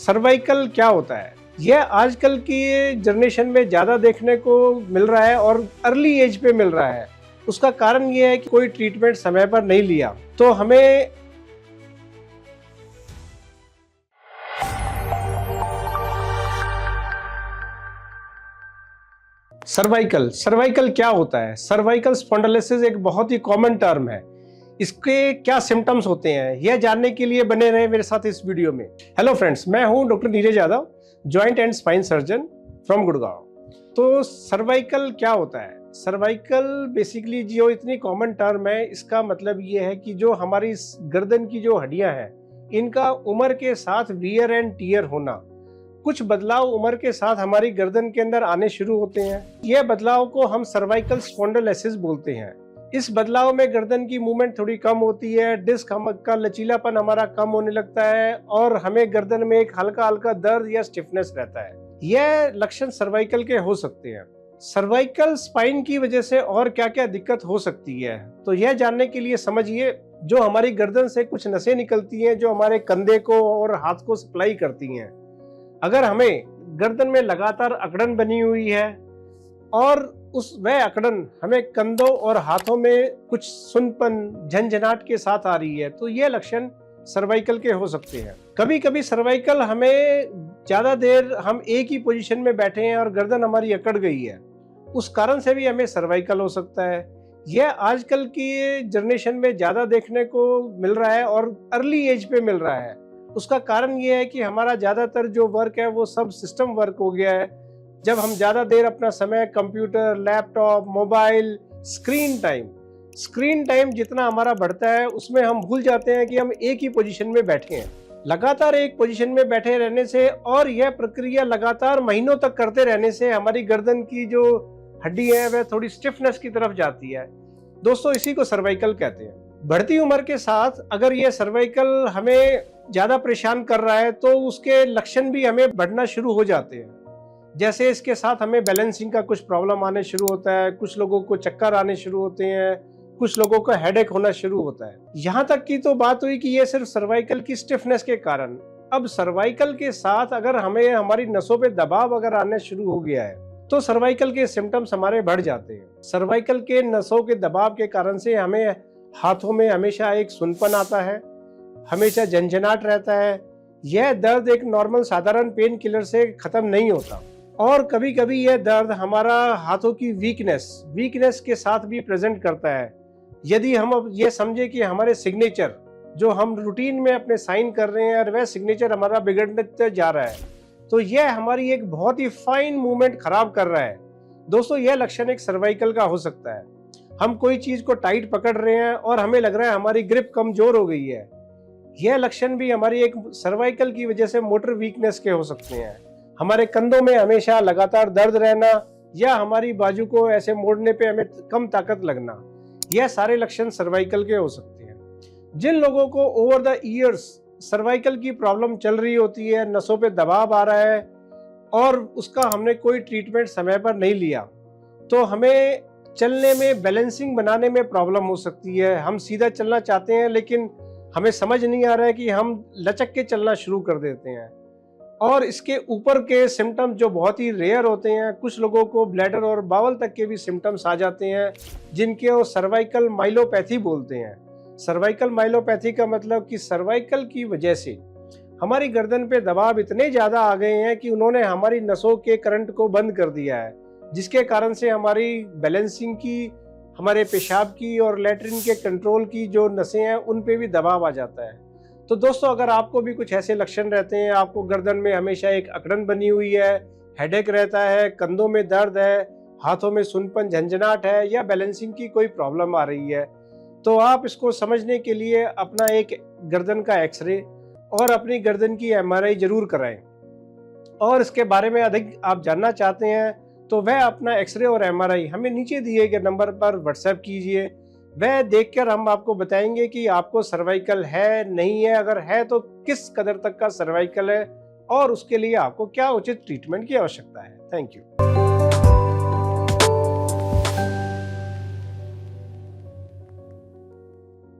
Cervical क्या होता है? यह आजकल की जनरेशन में ज़्यादा देखने को मिल रहा है और अर्ली एज पे मिल रहा है। उसका कारण यह है कि कोई ट्रीटमेंट समय पर नहीं लिया। तो हमें सर्वाइकल क्या होता है? सर्वाइकल स्पॉन्डिलोसिस एक बहुत ही कॉमन टर्म है। इसके क्या सिम्टम्स होते हैं, यह जानने के लिए बने रहे मेरे साथ इस वीडियो में। हेलो फ्रेंड्स, मैं हूं doctor Neeraj Yadav, joint and spine surgeon from Gurgaon. तो सर्वाइकल क्या होता है? सर्वाइकल बेसिकली जो इतनी कॉमन टर्म है, इसका मतलब ये है कि जो हमारी गर्दन की जो हड्डियां हैं, इनका उम्र के साथ वियर एंड टियर होना, कुछ बदलाव उम्र के साथ हमारी गर्दन के अंदर आने शुरू होते हैं। यह बदलाव को हम सर्वाइकल स्पॉन्डिलोसिस बोलते हैं। इस बदलाव में गर्दन की मूवमेंट थोड़ी कम होती है, डिस्क का लचीलापन हमारा कम होने लगता है और हमें गर्दन में एक हल्का हल्का दर्द या स्टिफनेस रहता है। यह लक्षण सर्वाइकल के हो सकते हैं। सर्वाइकल स्पाइन की वजह से और क्या क्या दिक्कत हो सकती है, तो यह जानने के लिए समझिए, जो हमारी गर्दन से कुछ नसें निकलती हैं जो हमारे कंधे को और हाथ को सप्लाई करती हैं। अगर हमें गर्दन में लगातार अकड़न बनी हुई है और वह अकड़न हमें कंधों और हाथों में कुछ सुनपन, झंझनाहट के साथ आ रही है, तो यह लक्षण सर्वाइकल के हो सकते हैं। कभी कभी सर्वाइकल हमें ज्यादा देर हम एक ही पोजीशन में बैठे हैं और गर्दन हमारी अकड़ गई है, उस कारण से भी हमें सर्वाइकल हो सकता है। यह आजकल की जनरेशन में ज्यादा देखने को मिल रहा है और अर्ली एज पे मिल रहा है। उसका कारण यह है कि हमारा ज्यादातर जो वर्क है वो सब सिस्टम वर्क हो गया है। जब हम ज्यादा देर अपना समय computer, laptop, mobile, screen time जितना हमारा बढ़ता है, उसमें हम भूल जाते हैं कि हम एक ही पोजीशन में बैठे हैं। लगातार एक पोजीशन में बैठे रहने से और यह प्रक्रिया लगातार महीनों तक करते रहने से हमारी गर्दन की जो हड्डी है वह थोड़ी स्टिफनेस की तरफ जाती है। दोस्तों, इसी को सर्वाइकल कहते हैं। बढ़ती उम्र के साथ अगर यह सर्वाइकल हमें ज्यादा परेशान कर रहा है तो उसके लक्षण भी हमें बढ़ना शुरू हो जाते हैं। जैसे इसके साथ हमें बैलेंसिंग का कुछ प्रॉब्लम आने शुरू होता है, कुछ लोगों को चक्कर आने शुरू होते हैं, कुछ लोगों को हेडेक होना शुरू होता है। यहाँ तक की तो बात हुई कि ये सिर्फ सर्वाइकल की स्टिफनेस के कारण। अब सर्वाइकल के साथ अगर हमें हमारी नसों पे दबाव अगर आने शुरू हो गया है तो सर्वाइकल के सिम्टम्स हमारे बढ़ जाते हैं। सर्वाइकल के नसों के दबाव के कारण से हमें हाथों में हमेशा एक सुनपन आता है, हमेशा झंझनाहट रहता है। यह दर्द एक नॉर्मल साधारण पेन किलर से खत्म नहीं होता और कभी कभी यह दर्द हमारा हाथों की वीकनेस के साथ भी प्रेजेंट करता है। यदि हम अब ये समझे कि हमारे सिग्नेचर जो हम रूटीन में अपने साइन कर रहे हैं और वह सिग्नेचर हमारा बिगड़ते जा रहा है, तो यह हमारी एक बहुत ही फाइन मूवमेंट खराब कर रहा है। दोस्तों, यह लक्षण एक सर्वाइकल का हो सकता है। हम कोई चीज को टाइट पकड़ रहे हैं और हमें लग रहा है हमारी ग्रिप कमजोर हो गई है। यह लक्षण भी हमारी एक सर्वाइकल की वजह से मोटर वीकनेस के हो सकते हैं। हमारे कंधों में हमेशा लगातार दर्द रहना या हमारी बाजू को ऐसे मोड़ने पे हमें कम ताकत लगना, यह सारे लक्षण सर्वाइकल के हो सकते हैं। जिन लोगों को ओवर द ईयर्स सर्वाइकल की प्रॉब्लम चल रही होती है, नसों पे दबाव आ रहा है और उसका हमने कोई ट्रीटमेंट समय पर नहीं लिया, तो हमें चलने में, बैलेंसिंग बनाने में प्रॉब्लम हो सकती है। हम सीधा चलना चाहते हैं लेकिन हमें समझ नहीं आ रहा है कि हम लचक के चलना शुरू कर देते हैं। और इसके ऊपर के सिम्टम्स जो बहुत ही रेयर होते हैं, कुछ लोगों को ब्लैडर और बावल तक के भी सिम्टम्स आ जाते हैं, जिनके वो सर्वाइकल माइलोपैथी बोलते हैं। सर्वाइकल माइलोपैथी का मतलब कि सर्वाइकल की वजह से हमारी गर्दन पे दबाव इतने ज्यादा आ गए हैं कि उन्होंने हमारी नसों के करंट को बंद कर दिया है, जिसके कारण से हमारी बैलेंसिंग की, हमारे पेशाब की और लैट्रिन के कंट्रोल की जो नसें हैं उन पे भी दबाव आ जाता है। तो दोस्तों, अगर आपको भी कुछ ऐसे लक्षण रहते हैं, आपको गर्दन में हमेशा एक अकड़न बनी हुई है, हेडेक रहता है, कंधों में दर्द है, हाथों में सुनपन, झंझनाहट है या बैलेंसिंग की कोई प्रॉब्लम आ रही है, तो आप इसको समझने के लिए अपना एक गर्दन का एक्सरे और अपनी गर्दन की एमआरआई जरूर कराएं। और इसके बारे में अधिक आप जानना चाहते हैं तो वह अपना एक्सरे और एमआरआई हमें नीचे दिए गए नंबर पर व्हाट्सएप कीजिए। वह देखकर हम आपको बताएंगे कि आपको सर्वाइकल है, नहीं है, अगर है तो किस कदर तक का सर्वाइकल है और उसके लिए आपको क्या उचित ट्रीटमेंट की आवश्यकता है। Thank you.